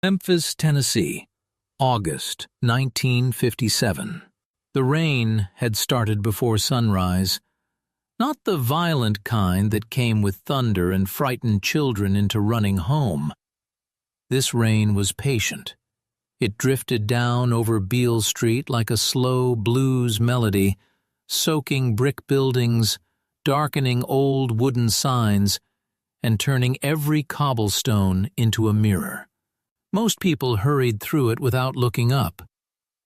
Memphis, Tennessee, August 1957. The rain had started before sunrise, not the violent kind that came with thunder and frightened children into running home. This rain was patient. It drifted down over Beale Street like a slow blues melody, soaking brick buildings, darkening old wooden signs, and turning every cobblestone into a mirror. Most people hurried through it without looking up.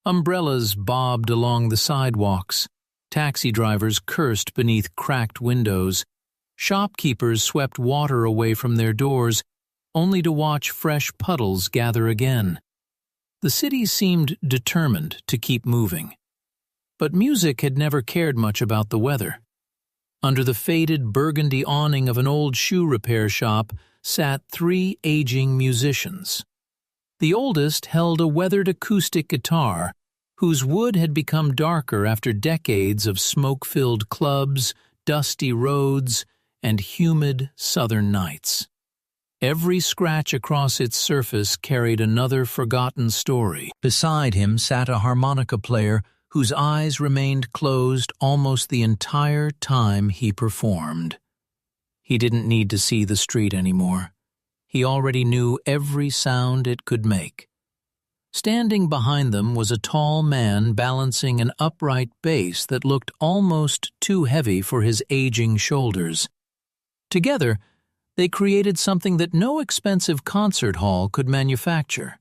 Umbrellas bobbed along the sidewalks. Taxi drivers cursed beneath cracked windows. Shopkeepers swept water away from their doors, only to watch fresh puddles gather again. The city seemed determined to keep moving. But music had never cared much about the weather. Under the faded burgundy awning of an old shoe repair shop sat 3 aging musicians. The oldest held a weathered acoustic guitar, whose wood had become darker after decades of smoke-filled clubs, dusty roads, and humid southern nights. Every scratch across its surface carried another forgotten story. Beside him sat a harmonica player whose eyes remained closed almost the entire time he performed. He didn't need to see the street anymore. He already knew every sound it could make. Standing behind them was a tall man balancing an upright bass that looked almost too heavy for his aging shoulders. Together, they created something that no expensive concert hall could manufacture.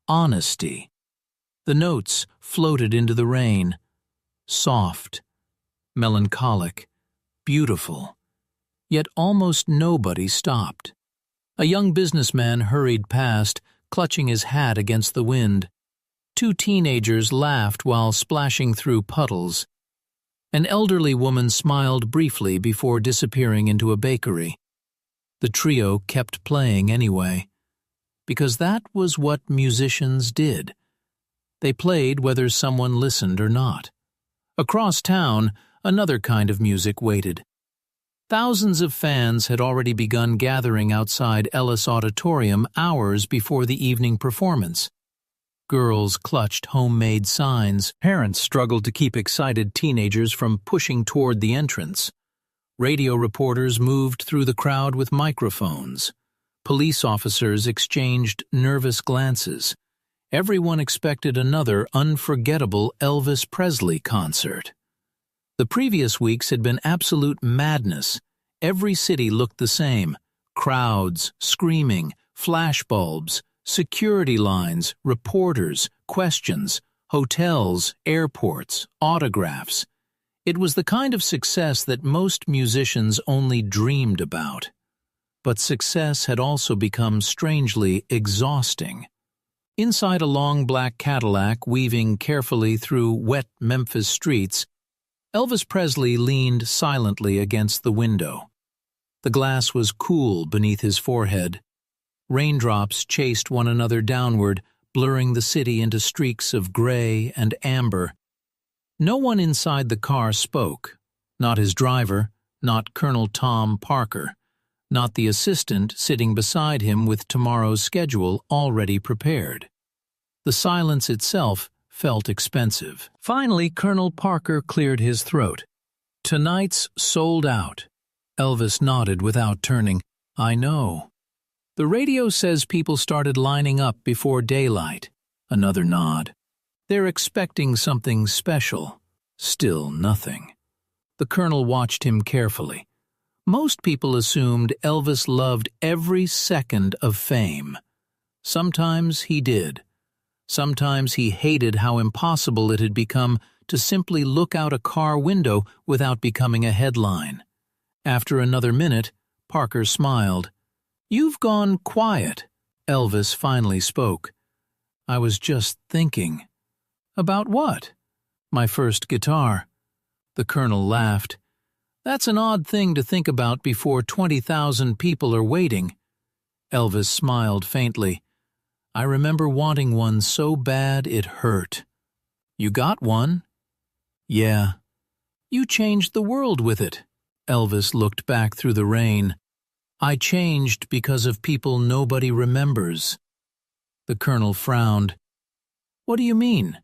Honesty. The notes floated into the rain. Soft, melancholic, beautiful. Yet almost nobody stopped. A young businessman hurried past, clutching his hat against the wind. 2 teenagers laughed while splashing through puddles. An elderly woman smiled briefly before disappearing into a bakery. The trio kept playing anyway, because that was what musicians did. They played whether someone listened or not. Across town, another kind of music waited. Thousands of fans had already begun gathering outside Ellis Auditorium hours before the evening performance. Girls clutched homemade signs. Parents struggled to keep excited teenagers from pushing toward the entrance. Radio reporters moved through the crowd with microphones. Police officers exchanged nervous glances. Everyone expected another unforgettable Elvis Presley concert. The previous weeks had been absolute madness. Every city looked the same. Crowds, screaming, flashbulbs, security lines, reporters, questions, hotels, airports, autographs. It was the kind of success that most musicians only dreamed about. But success had also become strangely exhausting. Inside a long black Cadillac weaving carefully through wet Memphis streets, Elvis Presley leaned silently against the window. The glass was cool beneath his forehead. Raindrops chased one another downward, blurring the city into streaks of gray and amber. No one inside the car spoke. Not his driver, not Colonel Tom Parker, not the assistant sitting beside him with tomorrow's schedule already prepared. The silence itself felt expensive. Finally, Colonel Parker cleared his throat. "Tonight's sold out." Elvis nodded without turning. "I know." "The radio says people started lining up before daylight." Another nod. "They're expecting something special." Still nothing. The colonel watched him carefully. Most people assumed Elvis loved every second of fame. Sometimes he did. Sometimes he hated how impossible it had become to simply look out a car window without becoming a headline. After another minute, Parker smiled. "You've gone quiet," Elvis finally spoke. "I was just thinking." "About what?" "My first guitar." The colonel laughed. "That's an odd thing to think about before 20,000 people are waiting." Elvis smiled faintly. "I remember wanting one so bad it hurt." "You got one?" "Yeah." "You changed the world with it." Elvis looked back through the rain. "I changed because of people nobody remembers." The colonel frowned. "What do you mean?"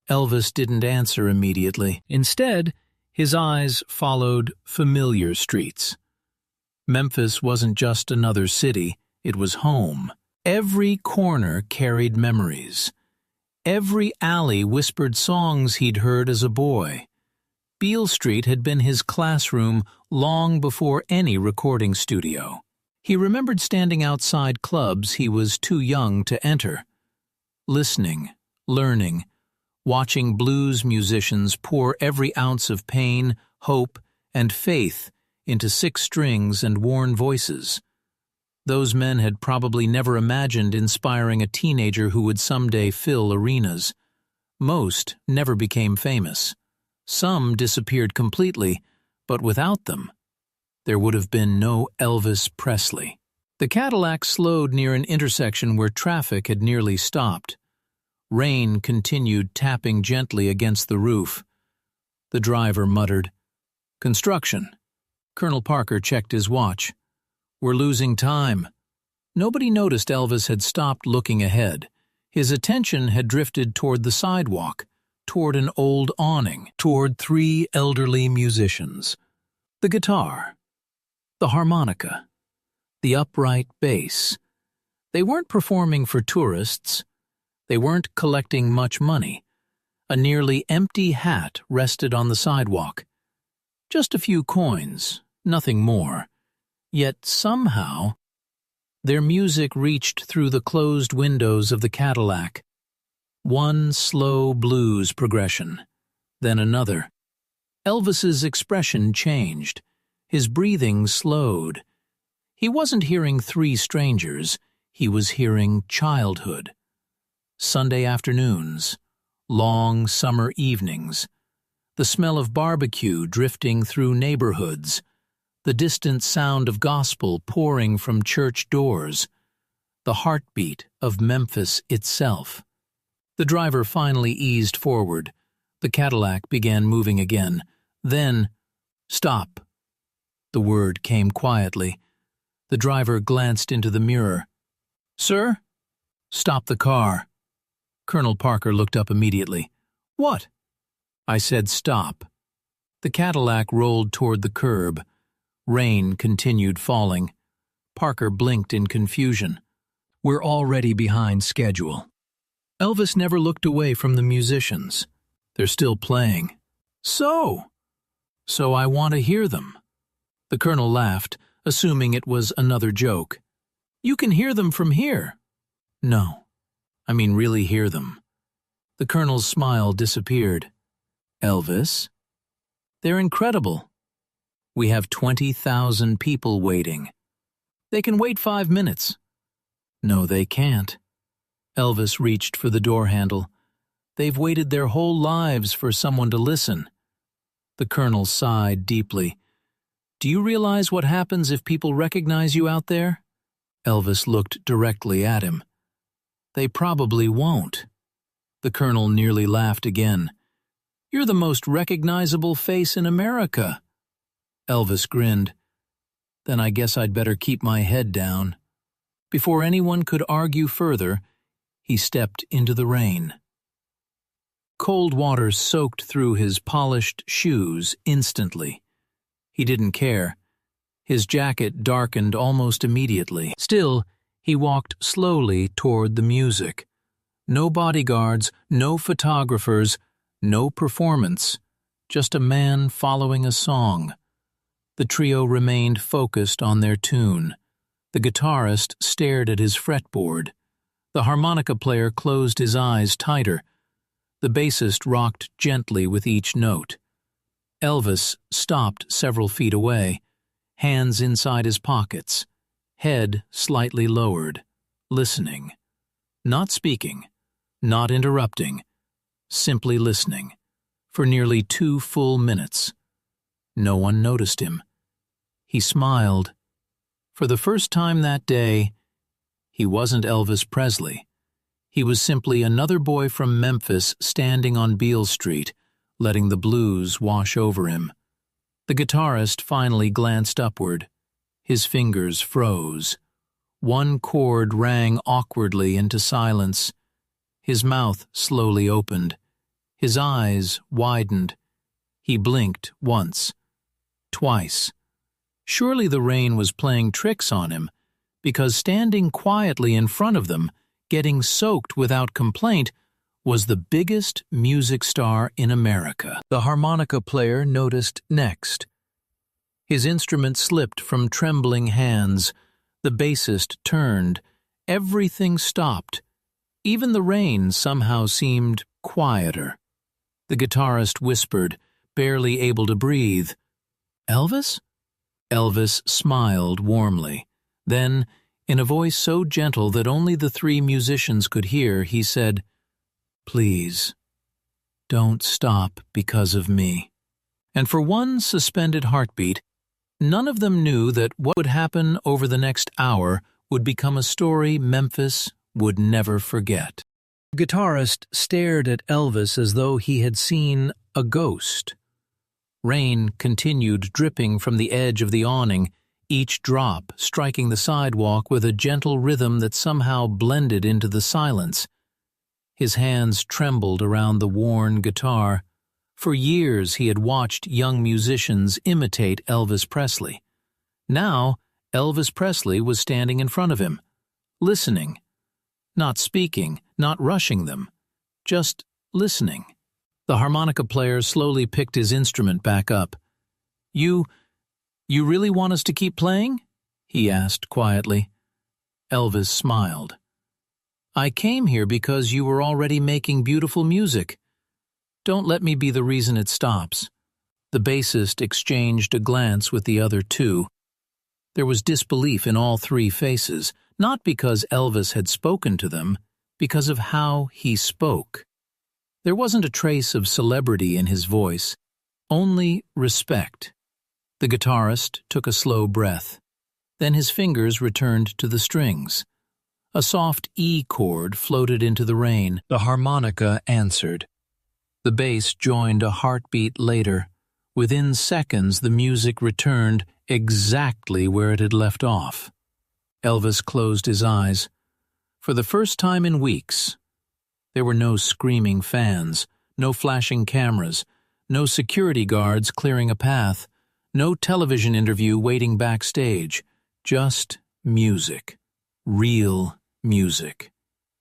Elvis didn't answer immediately. Instead, his eyes followed familiar streets. Memphis wasn't just another city, it was home. Every corner carried memories. Every alley whispered songs he'd heard as a boy. Beale Street had been his classroom long before any recording studio. He remembered standing outside clubs he was too young to enter, listening, learning, watching blues musicians pour every ounce of pain, hope, and faith into 6 strings and worn voices. Those men had probably never imagined inspiring a teenager who would someday fill arenas. Most never became famous. Some disappeared completely, but without them, there would have been no Elvis Presley. The Cadillac slowed near an intersection where traffic had nearly stopped. Rain continued tapping gently against the roof. The driver muttered, "Construction." Colonel Parker checked his watch. "We're losing time." Nobody noticed Elvis had stopped looking ahead. His attention had drifted toward the sidewalk, toward an old awning, toward 3 elderly musicians. The guitar, the harmonica, the upright bass. They weren't performing for tourists. They weren't collecting much money. A nearly empty hat rested on the sidewalk. Just a few coins, nothing more. Yet somehow, their music reached through the closed windows of the Cadillac. One slow blues progression, then another. Elvis's expression changed. His breathing slowed. He wasn't hearing 3 strangers. He was hearing childhood. Sunday afternoons, long summer evenings, the smell of barbecue drifting through neighborhoods, the distant sound of gospel pouring from church doors, the heartbeat of Memphis itself. The driver finally eased forward. The Cadillac began moving again. Then, "Stop." The word came quietly. The driver glanced into the mirror. "Sir?" "Stop the car." Colonel Parker looked up immediately. "What?" "I said stop." The Cadillac rolled toward the curb. Rain continued falling. Parker blinked in confusion. "We're already behind schedule." Elvis never looked away from the musicians. "They're still playing." So I want to hear them." The colonel laughed, assuming it was another joke. "You can hear them from here." "No. I mean really hear them." The colonel's smile disappeared. "Elvis? They're incredible. We have 20,000 people waiting. They can wait 5 minutes." "No, they can't." Elvis reached for the door handle. "They've waited their whole lives for someone to listen." The colonel sighed deeply. "Do you realize what happens if people recognize you out there?" Elvis looked directly at him. "They probably won't." The colonel nearly laughed again. "You're the most recognizable face in America." Elvis grinned. "Then I guess I'd better keep my head down." Before anyone could argue further, he stepped into the rain. Cold water soaked through his polished shoes instantly. He didn't care. His jacket darkened almost immediately. Still, he walked slowly toward the music. No bodyguards, no photographers, no performance, just a man following a song. The trio remained focused on their tune. The guitarist stared at his fretboard. The harmonica player closed his eyes tighter. The bassist rocked gently with each note. Elvis stopped several feet away, hands inside his pockets, head slightly lowered, listening. Not speaking, not interrupting, simply listening, for nearly 2 full minutes. No one noticed him. He smiled. For the first time that day, he wasn't Elvis Presley. He was simply another boy from Memphis standing on Beale Street, letting the blues wash over him. The guitarist finally glanced upward. His fingers froze. one chord rang awkwardly into silence. His mouth slowly opened. His eyes widened. He blinked once, twice. Surely the rain was playing tricks on him, because standing quietly in front of them, getting soaked without complaint, was the biggest music star in America. The harmonica player noticed next. His instrument slipped from trembling hands. The bassist turned. Everything stopped. Even the rain somehow seemed quieter. The guitarist whispered, barely able to breathe, "Elvis?" Elvis smiled warmly. Then, in a voice so gentle that only the three musicians could hear, he said, "Please, don't stop because of me." And for one suspended heartbeat, none of them knew that what would happen over the next hour would become a story Memphis would never forget. The guitarist stared at Elvis as though he had seen a ghost. Rain continued dripping from the edge of the awning, each drop striking the sidewalk with a gentle rhythm that somehow blended into the silence. His hands trembled around the worn guitar. For years he had watched young musicians imitate Elvis Presley. Now Elvis Presley was standing in front of him, listening. Not speaking, not rushing them, just listening. The harmonica player slowly picked his instrument back up. You really want us to keep playing?" he asked quietly. Elvis smiled. "I came here because you were already making beautiful music. Don't let me be the reason it stops." The bassist exchanged a glance with the other two. There was disbelief in all three faces, not because Elvis had spoken to them, because of how he spoke. There wasn't a trace of celebrity in his voice, only respect. The guitarist took a slow breath. Then his fingers returned to the strings. A soft E chord floated into the rain. The harmonica answered. The bass joined a heartbeat later. Within seconds, the music returned exactly where it had left off. Elvis closed his eyes. For the first time in weeks, there were no screaming fans, no flashing cameras, no security guards clearing a path, no television interview waiting backstage, just music. Real music.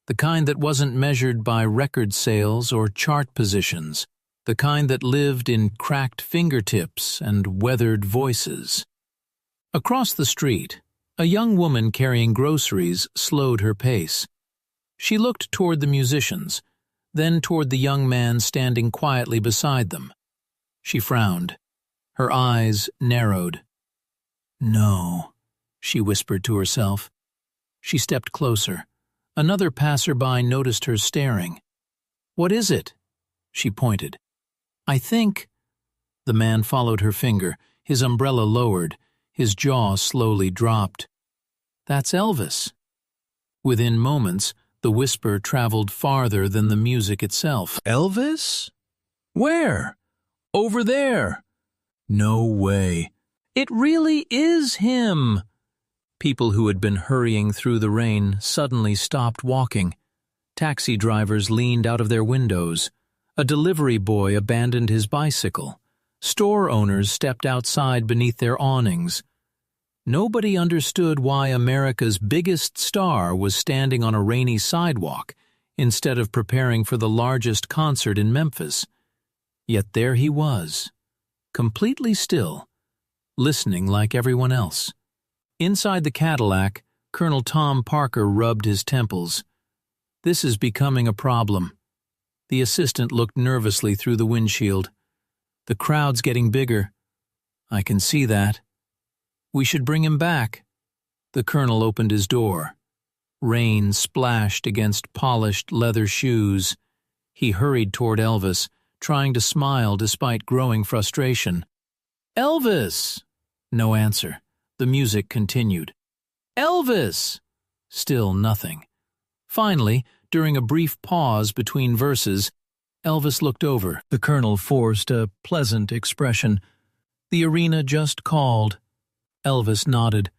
The kind that wasn't measured by record sales or chart positions, the kind that lived in cracked fingertips and weathered voices. Across the street, a young woman carrying groceries slowed her pace. She looked toward the musicians, then toward the young man standing quietly beside them. She frowned. Her eyes narrowed. "No," she whispered to herself. She stepped closer. Another passerby noticed her staring. "What is it?" She pointed. "I think—" The man followed her finger, his umbrella lowered, his jaw slowly dropped. "That's Elvis." Within moments, the whisper traveled farther than the music itself. "Elvis? Where?" "Over there." "No way. It really is him." People who had been hurrying through the rain suddenly stopped walking. Taxi drivers leaned out of their windows. A delivery boy abandoned his bicycle. Store owners stepped outside beneath their awnings. Nobody understood why America's biggest star was standing on a rainy sidewalk instead of preparing for the largest concert in Memphis. Yet there he was, completely still, listening like everyone else. Inside the Cadillac, Colonel Tom Parker rubbed his temples. "This is becoming a problem." The assistant looked nervously through the windshield. "The crowd's getting bigger." "I can see that." "We should bring him back." The colonel opened his door. Rain splashed against polished leather shoes. He hurried toward Elvis, trying to smile despite growing frustration. "Elvis!" No answer. The music continued. "Elvis!" Still nothing. Finally, during a brief pause between verses, Elvis looked over. The colonel forced a pleasant expression. "The arena just called." Elvis nodded.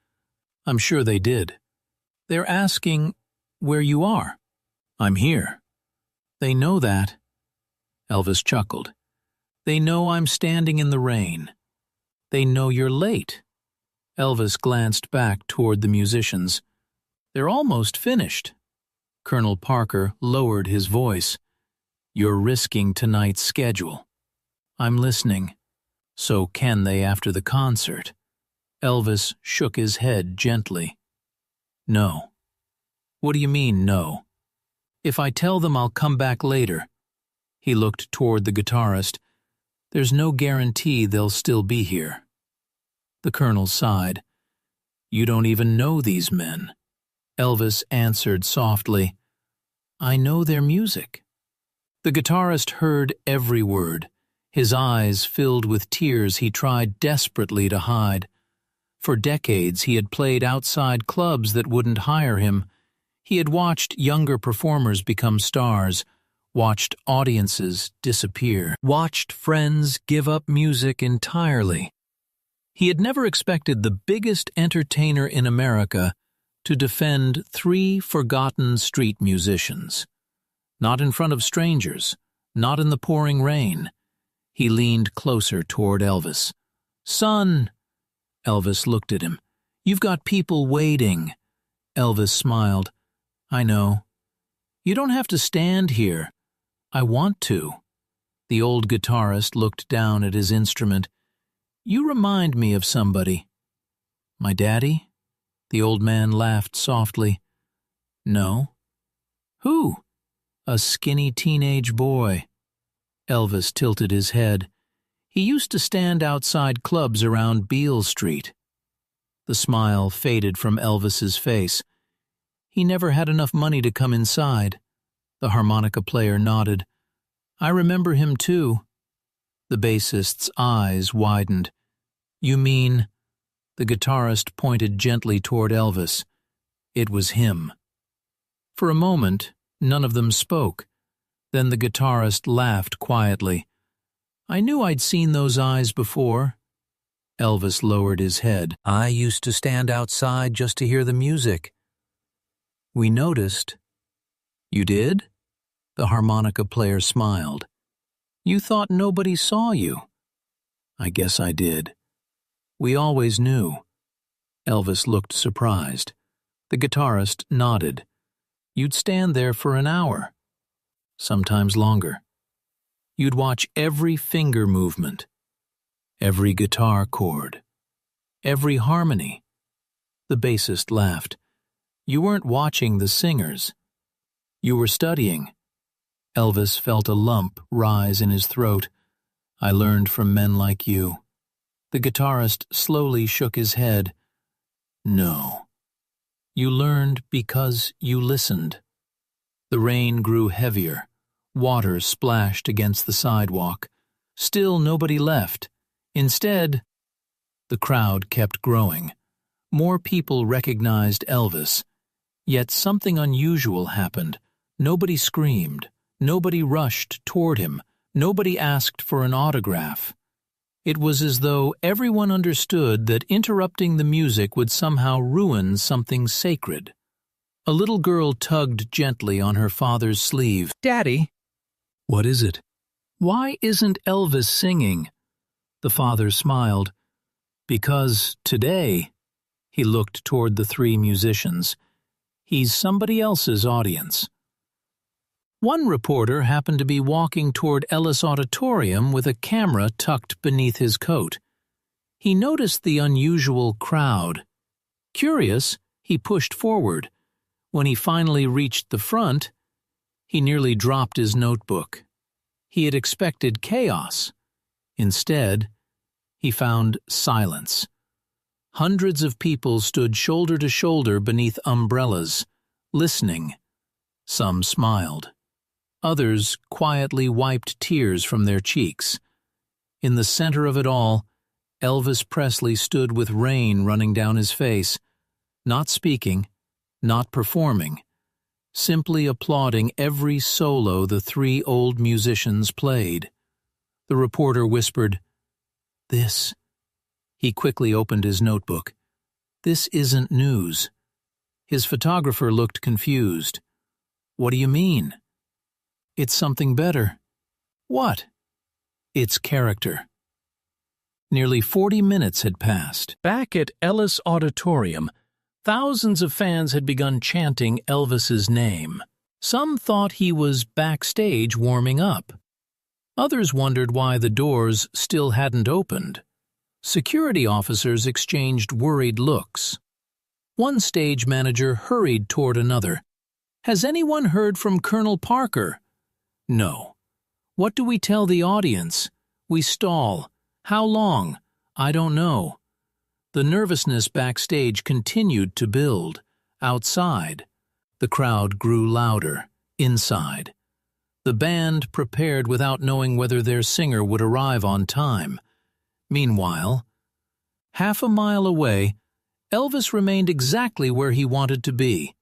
"I'm sure they did." They're asking where you are. I'm here. They know that. Elvis chuckled. They know I'm standing in the rain. They know you're late. Elvis glanced back toward the musicians. They're almost finished. Colonel Parker lowered his voice. You're risking tonight's schedule. I'm listening. So can they after the concert. Elvis shook his head gently. No. What do you mean, no? If I tell them I'll come back later. He looked toward the guitarist. There's no guarantee they'll still be here. The colonel sighed. You don't even know these men. Elvis answered softly. I know their music. The guitarist heard every word. His eyes filled with tears he tried desperately to hide. For decades he had played outside clubs that wouldn't hire him. He had watched younger performers become stars, watched audiences disappear, watched friends give up music entirely. He had never expected the biggest entertainer in America to defend 3 forgotten street musicians. Not in front of strangers, not in the pouring rain. He leaned closer toward Elvis. Son! Elvis looked at him. You've got people waiting. Elvis smiled. I know. You don't have to stand here. I want to. The old guitarist looked down at his instrument. You remind me of somebody. My daddy? The old man laughed softly. No. Who? A skinny teenage boy. Elvis tilted his head. He used to stand outside clubs around Beale Street. The smile faded from Elvis's face. He never had enough money to come inside. The harmonica player nodded. I remember him too. The bassist's eyes widened. You mean... The guitarist pointed gently toward Elvis. It was him. For a moment, none of them spoke. Then the guitarist laughed quietly. I knew I'd seen those eyes before. Elvis lowered his head. I used to stand outside just to hear the music. We noticed. You did? The harmonica player smiled. You thought nobody saw you. I guess I did. We always knew. Elvis looked surprised. The guitarist nodded. You'd stand there for an hour. Sometimes longer. You'd watch every finger movement, every guitar chord, every harmony. The bassist laughed. You weren't watching the singers. You were studying. Elvis felt a lump rise in his throat. I learned from men like you. The guitarist slowly shook his head. No. You learned because you listened. The rain grew heavier. Water splashed against the sidewalk. Still nobody left. Instead, the crowd kept growing. More people recognized Elvis. Yet something unusual happened. Nobody screamed. Nobody rushed toward him. Nobody asked for an autograph. It was as though everyone understood that interrupting the music would somehow ruin something sacred. A little girl tugged gently on her father's sleeve. Daddy! What is it? Why isn't Elvis singing? The father smiled. Because today, he looked toward the 3 musicians, he's somebody else's audience. One reporter happened to be walking toward Ellis Auditorium with a camera tucked beneath his coat. He noticed the unusual crowd. Curious, he pushed forward. When he finally reached the front, he nearly dropped his notebook. He had expected chaos. Instead, he found silence. Hundreds of people stood shoulder to shoulder beneath umbrellas, listening. Some smiled. Others quietly wiped tears from their cheeks. In the center of it all, Elvis Presley stood with rain running down his face, not speaking, not performing, simply applauding every solo the 3 old musicians played. The reporter whispered, This. He quickly opened his notebook. This isn't news. His photographer looked confused. "What do you mean?" "It's something better." "What?" "It's character." Nearly 40 minutes had passed. Back at Ellis Auditorium, thousands of fans had begun chanting Elvis's name. Some thought he was backstage warming up. Others wondered why the doors still hadn't opened. Security officers exchanged worried looks. One stage manager hurried toward another. "Has anyone heard from Colonel Parker?" "No." "What do we tell the audience?" "We stall." "How long?" "I don't know." The nervousness backstage continued to build. Outside, the crowd grew louder. Inside, the band prepared without knowing whether their singer would arrive on time. Meanwhile, half a mile away, Elvis remained exactly where he wanted to be,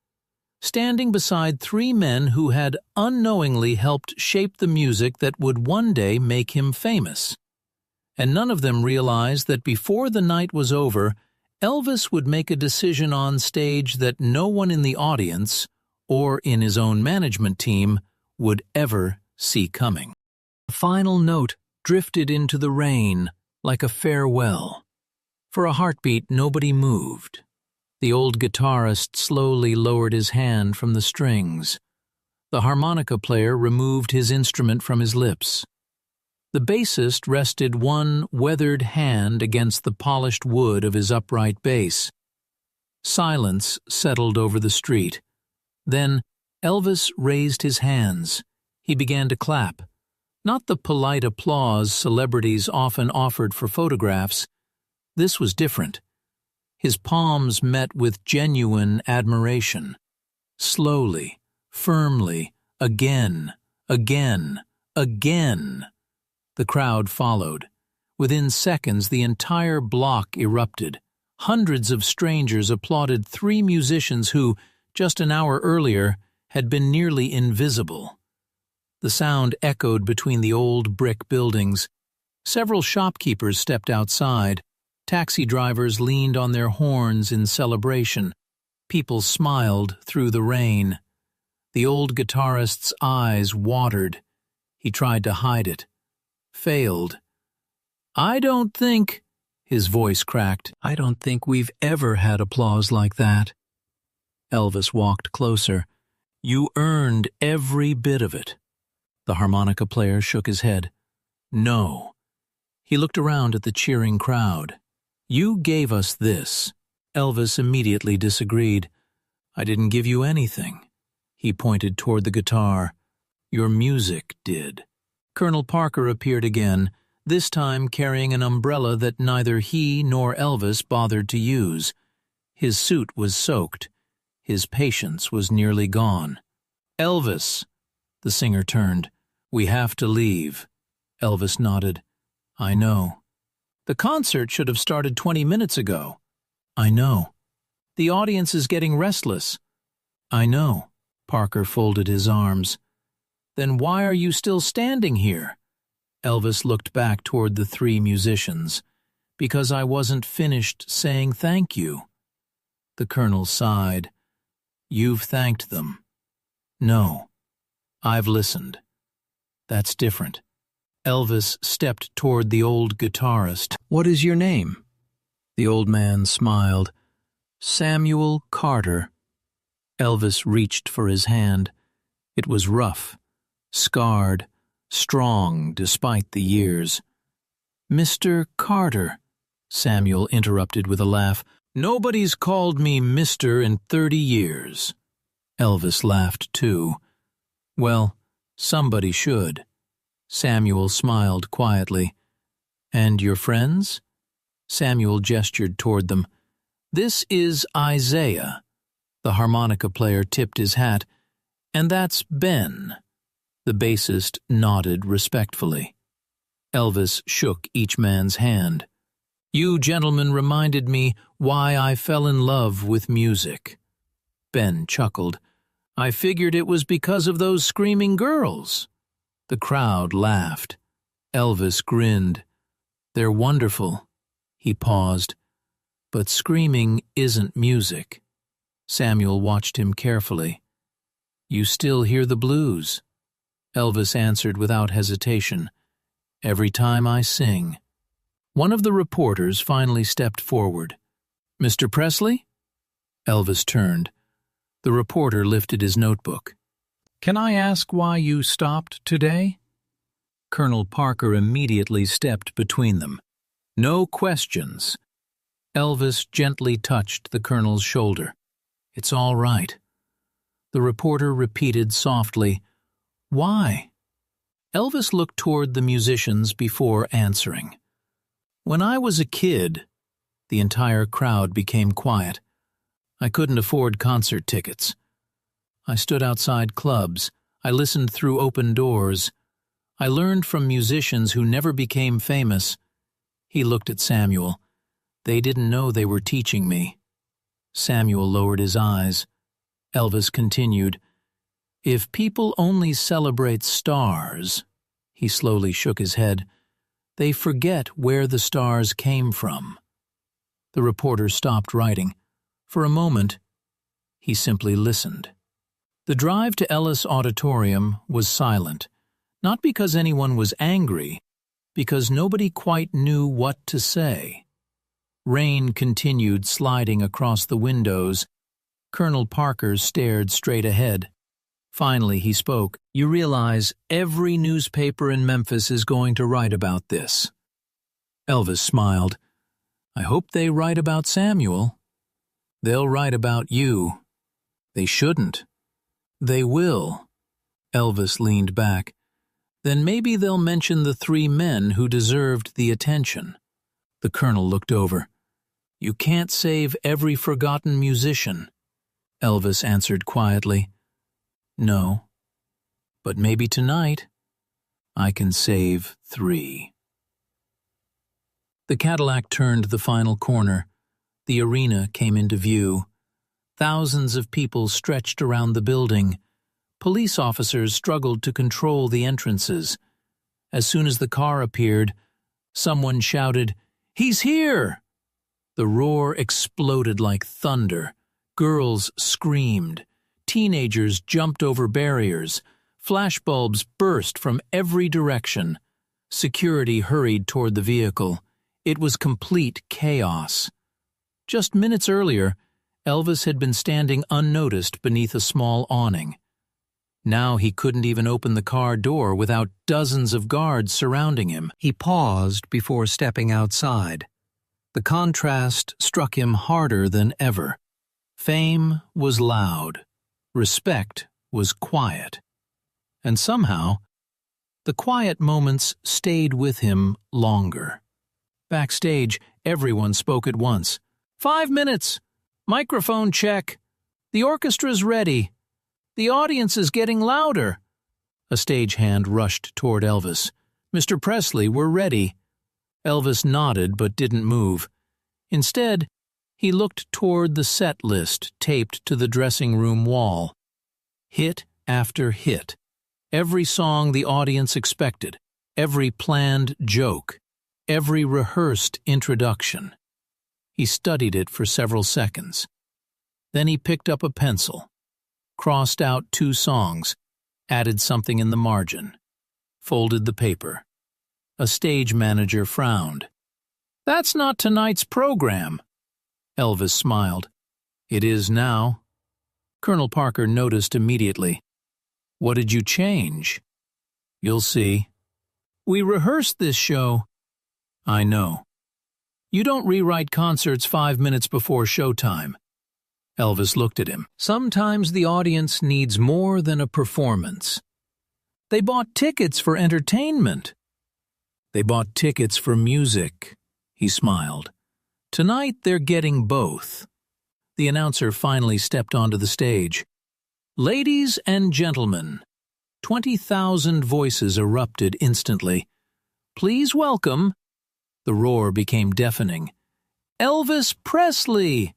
standing beside three men who had unknowingly helped shape the music that would one day make him famous. And none of them realized that before the night was over, Elvis would make a decision on stage that no one in the audience or in his own management team would ever see coming. The final note drifted into the rain like a farewell. For a heartbeat, nobody moved. The old guitarist slowly lowered his hand from the strings. The harmonica player removed his instrument from his lips. The bassist rested one weathered hand against the polished wood of his upright bass. Silence settled over the street. Then Elvis raised his hands. He began to clap. Not the polite applause celebrities often offered for photographs. This was different. His palms met with genuine admiration. Slowly, firmly, again, again, again. The crowd followed. Within seconds, the entire block erupted. Hundreds of strangers applauded three musicians who, just an hour earlier, had been nearly invisible. The sound echoed between the old brick buildings. Several shopkeepers stepped outside. Taxi drivers leaned on their horns in celebration. People smiled through the rain. The old guitarist's eyes watered. He tried to hide it. Failed. "I don't think," his voice cracked, "I don't think we've ever had applause like that." Elvis walked closer. "You earned every bit of it." The harmonica player shook his head. "No." He looked around at the cheering crowd. "You gave us this." Elvis immediately disagreed. "I didn't give you anything." He pointed toward the guitar. "Your music did." Colonel Parker appeared again, this time carrying an umbrella that neither he nor Elvis bothered to use. His suit was soaked. His patience was nearly gone. "Elvis!" The singer turned. "We have to leave." Elvis nodded. "I know." "The concert should have started 20 minutes ago." "I know." "The audience is getting restless." "I know." Parker folded his arms. "Then why are you still standing here?" Elvis looked back toward the three musicians. "Because I wasn't finished saying thank you." The colonel sighed. "You've thanked them." "No. I've listened." "That's different." Elvis stepped toward the old guitarist. "What is your name?" The old man smiled. "Samuel Carter." Elvis reached for his hand. It was rough, scarred, strong despite the years. "Mr. Carter," Samuel interrupted with a laugh. "Nobody's called me Mr. in 30 years." Elvis laughed too. "Well, somebody should." Samuel smiled quietly. "And your friends?" Samuel gestured toward them. "This is Isaiah." The harmonica player tipped his hat. "And that's Ben." The bassist nodded respectfully. Elvis shook each man's hand. "You gentlemen reminded me why I fell in love with music." Ben chuckled. "I figured it was because of those screaming girls." The crowd laughed. Elvis grinned. "They're wonderful." He paused. "But screaming isn't music." Samuel watched him carefully. "You still hear the blues?" Elvis answered without hesitation. "Every time I sing." One of the reporters finally stepped forward. "Mr. Presley?" Elvis turned. The reporter lifted his notebook. "Can I ask why you stopped today?" Colonel Parker immediately stepped between them. "No questions." Elvis gently touched the colonel's shoulder. "It's all right." The reporter repeated softly, "Why?" Elvis looked toward the musicians before answering. "When I was a kid," the entire crowd became quiet. "I couldn't afford concert tickets. I stood outside clubs. I listened through open doors. I learned from musicians who never became famous." He looked at Samuel. "They didn't know they were teaching me." Samuel lowered his eyes. Elvis continued, "If people only celebrate stars," he slowly shook his head, "they forget where the stars came from." The reporter stopped writing. For a moment, he simply listened. The drive to Ellis Auditorium was silent, not because anyone was angry, because nobody quite knew what to say. Rain continued sliding across the windows. Colonel Parker stared straight ahead. Finally he spoke. "You realize every newspaper in Memphis is going to write about this." Elvis smiled. "I hope they write about Samuel." "They'll write about you." "They shouldn't." "They will." Elvis leaned back. "Then maybe they'll mention the 3 men who deserved the attention." The colonel looked over. "You can't save every forgotten musician." Elvis answered quietly, "No, but maybe tonight I can save 3. The Cadillac turned the final corner. The arena came into view. Thousands of people stretched around the building. Police officers struggled to control the entrances. As soon as the car appeared, someone shouted, "He's here!" The roar exploded like thunder. Girls screamed. Teenagers jumped over barriers. Flashbulbs burst from every direction. Security hurried toward the vehicle. It was complete chaos. Just minutes earlier, Elvis had been standing unnoticed beneath a small awning. Now he couldn't even open the car door without dozens of guards surrounding him. He paused before stepping outside. The contrast struck him harder than ever. Fame was loud. Respect was quiet. And somehow, the quiet moments stayed with him longer. Backstage, everyone spoke at once. "5 minutes! Microphone check! The orchestra's ready! The audience is getting louder!" A stagehand rushed toward Elvis. "Mr. Presley, we're ready." Elvis nodded but didn't move. Instead, he looked toward the set list taped to the dressing room wall. Hit after hit. Every song the audience expected. Every planned joke. Every rehearsed introduction. He studied it for several seconds. Then he picked up a pencil, crossed out 2 songs, added something in the margin, folded the paper. A stage manager frowned. "That's not tonight's program." Elvis smiled. "It is now." Colonel Parker noticed immediately. "What did you change?" "You'll see." "We rehearsed this show." "I know." "You don't rewrite concerts 5 minutes before showtime." Elvis looked at him. "Sometimes the audience needs more than a performance." "They bought tickets for entertainment." "They bought tickets for music," he smiled. "Tonight they're getting both." The announcer finally stepped onto the stage. "Ladies and gentlemen," 20,000 voices erupted instantly. "Please welcome," the roar became deafening, "Elvis Presley!"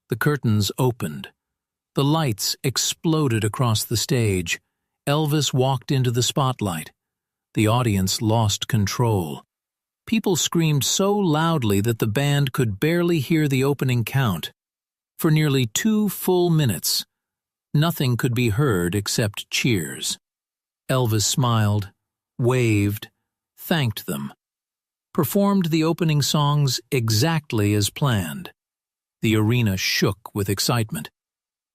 The curtains opened. The lights exploded across the stage. Elvis walked into the spotlight. The audience lost control. People screamed so loudly that the band could barely hear the opening count. For nearly 2 full minutes, nothing could be heard except cheers. Elvis smiled, waved, thanked them, performed the opening songs exactly as planned. The arena shook with excitement.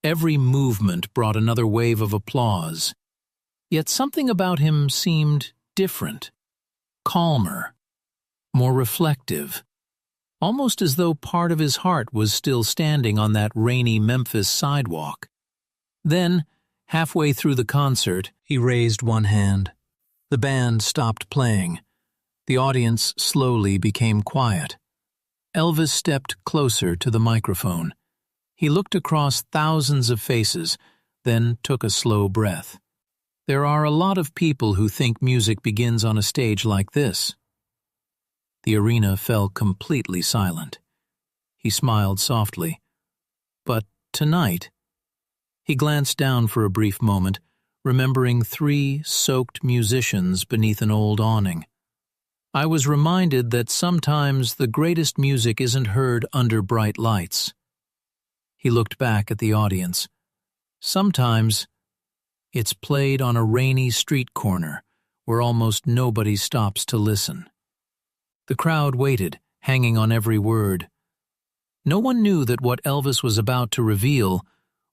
Every movement brought another wave of applause. Yet something about him seemed different, calmer, more reflective, almost as though part of his heart was still standing on that rainy Memphis sidewalk. Then, halfway through the concert, he raised one hand. The band stopped playing. The audience slowly became quiet. Elvis stepped closer to the microphone. He looked across thousands of faces, then took a slow breath. There are a lot of people who think music begins on a stage like this. The arena fell completely silent. He smiled softly. But tonight, he glanced down for a brief moment, remembering 3 soaked musicians beneath an old awning. I was reminded that sometimes the greatest music isn't heard under bright lights. He looked back at the audience. Sometimes it's played on a rainy street corner where almost nobody stops to listen. The crowd waited, hanging on every word. No one knew that what Elvis was about to reveal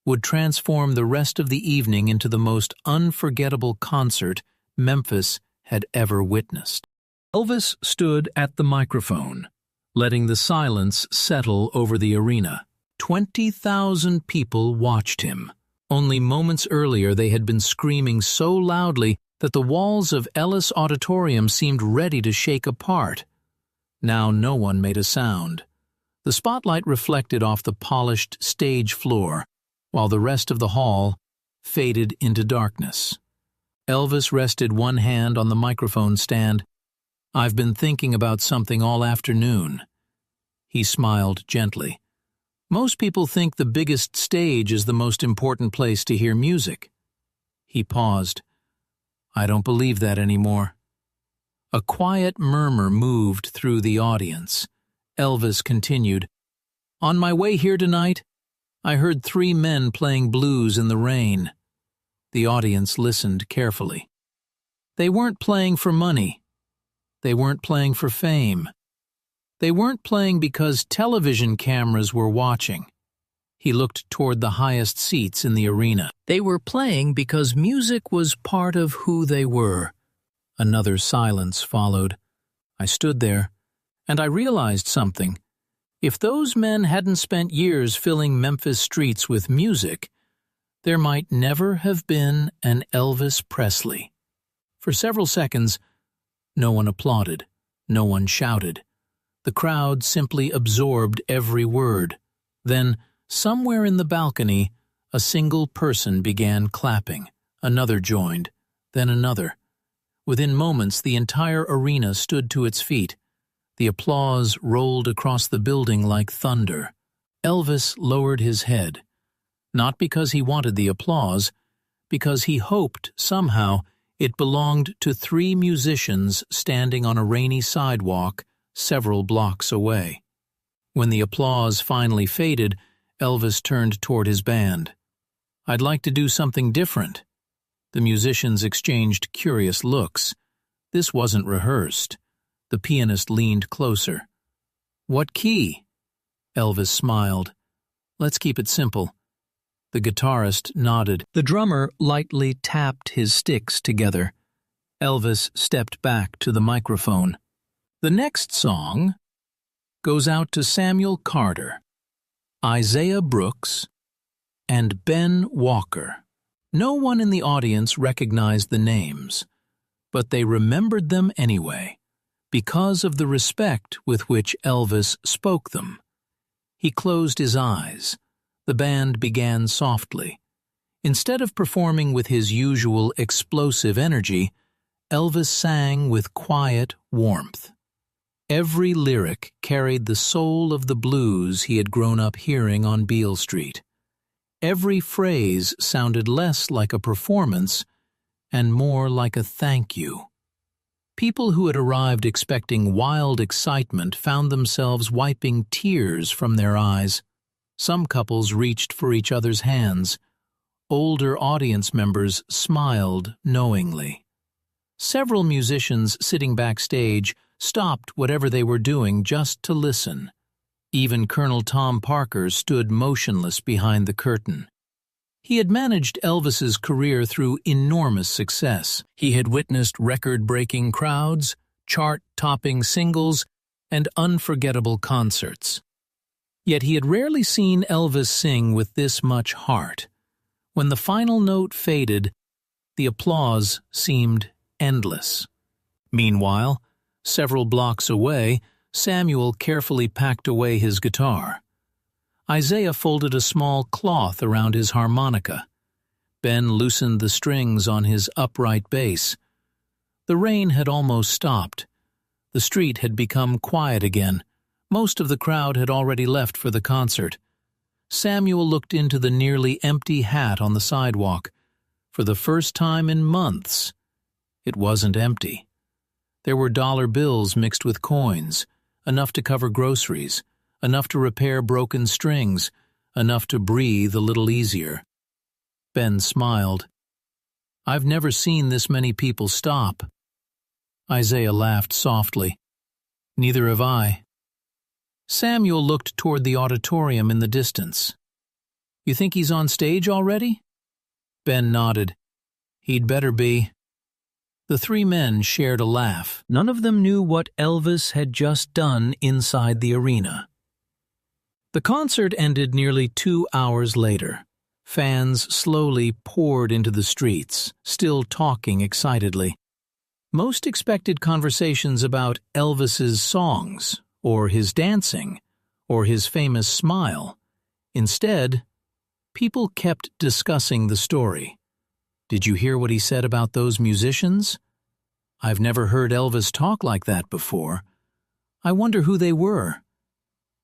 would transform the rest of the evening into the most unforgettable concert Memphis had ever witnessed. Elvis stood at the microphone, letting the silence settle over the arena. 20,000 people watched him. Only moments earlier they had been screaming so loudly that the walls of Ellis Auditorium seemed ready to shake apart. Now no one made a sound. The spotlight reflected off the polished stage floor, while the rest of the hall faded into darkness. Elvis rested one hand on the microphone stand. "I've been thinking about something all afternoon." He smiled gently. "Most people think the biggest stage is the most important place to hear music." He paused. "I don't believe that anymore." A quiet murmur moved through the audience. Elvis continued, "On my way here tonight, I heard 3 men playing blues in the rain." The audience listened carefully. They weren't playing for money. They weren't playing for fame. They weren't playing because television cameras were watching. He looked toward the highest seats in the arena. They were playing because music was part of who they were. Another silence followed. I stood there, and I realized something. If those men hadn't spent years filling Memphis streets with music, there might never have been an Elvis Presley. For several seconds, no one applauded, no one shouted. The crowd simply absorbed every word. Then, somewhere in the balcony, a single person began clapping. Another joined, then another. Within moments, the entire arena stood to its feet. The applause rolled across the building like thunder. Elvis lowered his head, not because he wanted the applause, because he hoped somehow it belonged to 3 musicians standing on a rainy sidewalk several blocks away. When the applause finally faded, Elvis turned toward his band. "I'd like to do something different." The musicians exchanged curious looks. This wasn't rehearsed. The pianist leaned closer. "What key?" Elvis smiled. "Let's keep it simple." The guitarist nodded. The drummer lightly tapped his sticks together. Elvis stepped back to the microphone. "The next song goes out to Samuel Carter, Isaiah Brooks, and Ben Walker." No one in the audience recognized the names, but they remembered them anyway, because of the respect with which Elvis spoke them. He closed his eyes. The band began softly. Instead of performing with his usual explosive energy, Elvis sang with quiet warmth. Every lyric carried the soul of the blues he had grown up hearing on Beale Street. Every phrase sounded less like a performance and more like a thank you. People who had arrived expecting wild excitement found themselves wiping tears from their eyes. Some couples reached for each other's hands. Older audience members smiled knowingly. Several musicians sitting backstage stopped whatever they were doing just to listen. Even Colonel Tom Parker stood motionless behind the curtain. He had managed Elvis's career through enormous success. He had witnessed record-breaking crowds, chart-topping singles, and unforgettable concerts. Yet he had rarely seen Elvis sing with this much heart. When the final note faded, the applause seemed endless. Meanwhile, several blocks away, Samuel carefully packed away his guitar. Isaiah folded a small cloth around his harmonica. Ben loosened the strings on his upright bass. The rain had almost stopped. The street had become quiet again. Most of the crowd had already left for the concert. Samuel looked into the nearly empty hat on the sidewalk. For the first time in months, it wasn't empty. There were dollar bills mixed with coins, enough to cover groceries, enough to repair broken strings, enough to breathe a little easier. Ben smiled. "I've never seen this many people stop." Isaiah laughed softly. "Neither have I." Samuel looked toward the auditorium in the distance. "You think he's on stage already?" Ben nodded. "He'd better be." The three men shared a laugh. None of them knew what Elvis had just done inside the arena. The concert ended nearly 2 hours later. Fans slowly poured into the streets, still talking excitedly. Most expected conversations about Elvis's songs, or his dancing, or his famous smile. Instead, people kept discussing the story. "Did you hear what he said about those musicians? I've never heard Elvis talk like that before. I wonder who they were.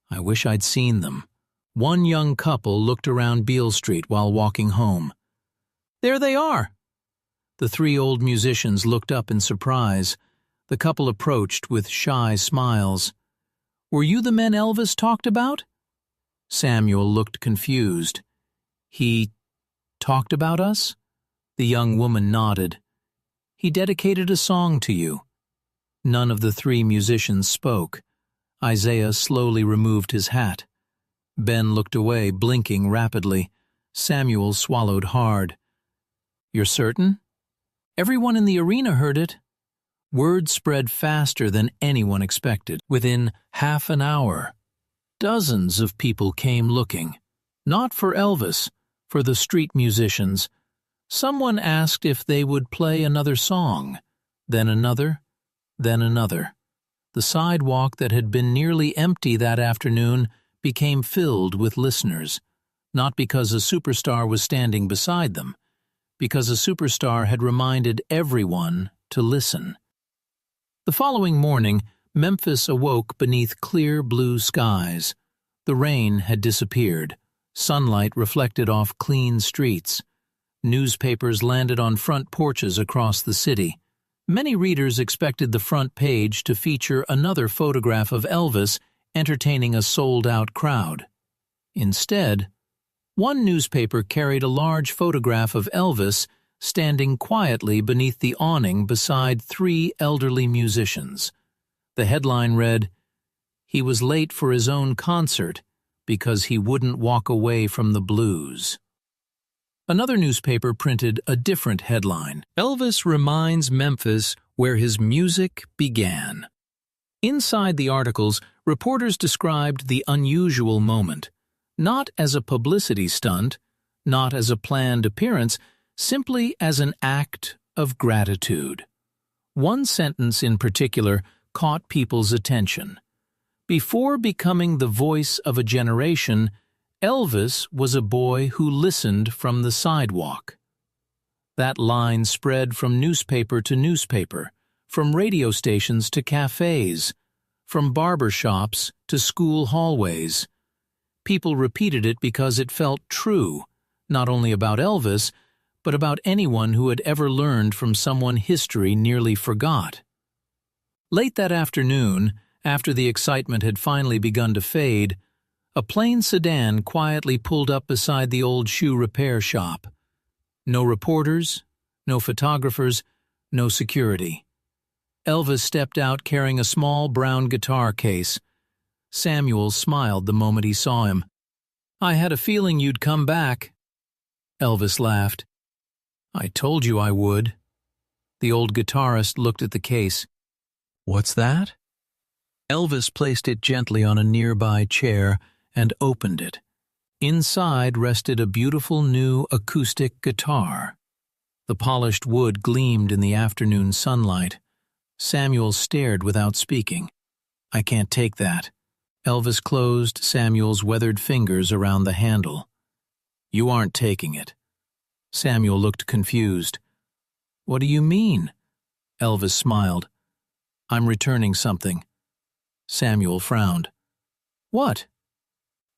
I wish I'd seen them." One young couple looked around Beale Street while walking home. "There they are!" The three old musicians looked up in surprise. The couple approached with shy smiles. "Were you the men Elvis talked about?" Samuel looked confused. "He talked about us?" The young woman nodded. "He dedicated a song to you." None of the three musicians spoke. Isaiah slowly removed his hat. Ben looked away, blinking rapidly. Samuel swallowed hard. "You're certain?" "Everyone in the arena heard it." Word spread faster than anyone expected. Within half an hour, dozens of people came looking. Not for Elvis, for the street musicians. Someone asked if they would play another song, then another, then another. The sidewalk that had been nearly empty that afternoon became filled with listeners, not because a superstar was standing beside them, because a superstar had reminded everyone to listen. The following morning, Memphis awoke beneath clear blue skies. The rain had disappeared. Sunlight reflected off clean streets. Newspapers landed on front porches across the city. Many readers expected the front page to feature another photograph of Elvis entertaining a sold-out crowd. Instead, one newspaper carried a large photograph of Elvis standing quietly beneath the awning beside three elderly musicians. The headline read, "He was late for his own concert because he wouldn't walk away from the blues." Another newspaper printed a different headline, "Elvis reminds Memphis where his music began." Inside the articles, reporters described the unusual moment, not as a publicity stunt, not as a planned appearance, simply as an act of gratitude. One sentence in particular caught people's attention. Before becoming the voice of a generation, Elvis was a boy who listened from the sidewalk. That line spread from newspaper to newspaper, from radio stations to cafes, from barber shops to school hallways. People repeated it because it felt true, not only about Elvis, but about anyone who had ever learned from someone history nearly forgot. Late that afternoon, after the excitement had finally begun to fade, A plain sedan quietly pulled up beside the old shoe repair shop. No reporters, no photographers, no security. Elvis stepped out carrying a small brown guitar case. Samuel smiled the moment he saw him. "I had a feeling you'd come back." Elvis laughed. "I told you I would." The old guitarist looked at the case. "What's that?" Elvis placed it gently on a nearby chair and opened it. Inside rested a beautiful new acoustic guitar. The polished wood gleamed in the afternoon sunlight. Samuel stared without speaking. "I can't take that." Elvis closed Samuel's weathered fingers around the handle. "You aren't taking it." Samuel looked confused. "What do you mean?" Elvis smiled. "I'm returning something." Samuel frowned. "What?"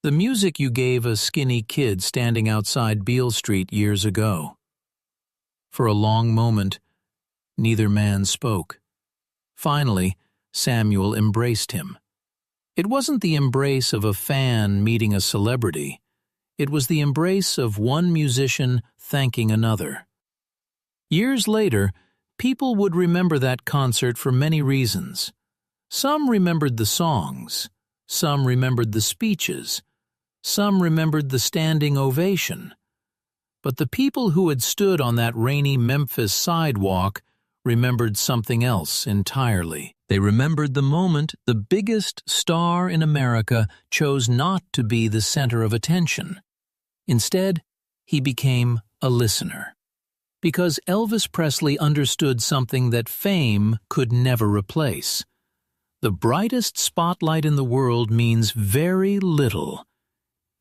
"The music you gave a skinny kid standing outside Beale Street years ago." For a long moment, neither man spoke. Finally, Samuel embraced him. It wasn't the embrace of a fan meeting a celebrity. It was the embrace of one musician thanking another. Years later, people would remember that concert for many reasons. Some remembered the songs. Some remembered the speeches. Some remembered the standing ovation. But the people who had stood on that rainy Memphis sidewalk remembered something else entirely. They remembered the moment the biggest star in America chose not to be the center of attention. Instead, he became a listener. Because Elvis Presley understood something that fame could never replace. The brightest spotlight in the world means very little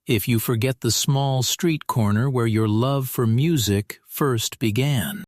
if you forget the small street corner where your love for music first began.